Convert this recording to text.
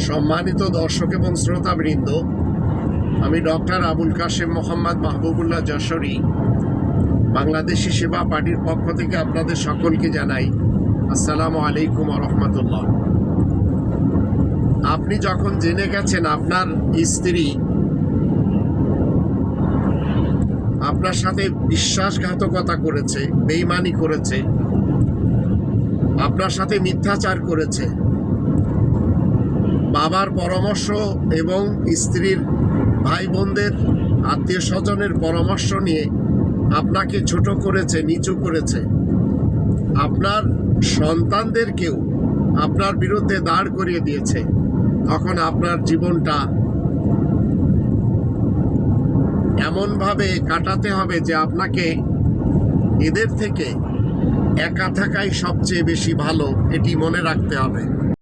সম্মানিত দর্শক এবং শ্রোতাবৃন্দ, আমি ডক্টর আবুল কাশেম মোহাম্মদ মাহবুবুল্লাহ যশোরী বাংলাদেশি সেবা পার্টির পক্ষ থেকে আপনাদের সকলকে জানাই আসসালামু আলাইকুম ওয়া রাহমাতুল্লাহ। আপনি যখন জেনে গেছেন আপনার স্ত্রী আপনার সাথে বিশ্বাসঘাতকতা করেছে, বেঈমানি করেছে, আপনার সাথে মিথ্যাচার করেছে, বাবার পরামর্শ এবং স্ত্রীর ভাই বোনদের আত্মীয় স্বজনের পরামর্শ নিয়ে আপনাকে ছোট করেছে, নিচু করেছে, আপনার সন্তানদেরকেও আপনার বিরুদ্ধে দাঁড় করিয়ে দিয়েছে, তখন আপনার জীবনটা এমনভাবে কাটাতে হবে যে আপনাকে এদের থেকে একা থাকাই সবচেয়ে বেশি ভালো, এটি মনে রাখতে হবে।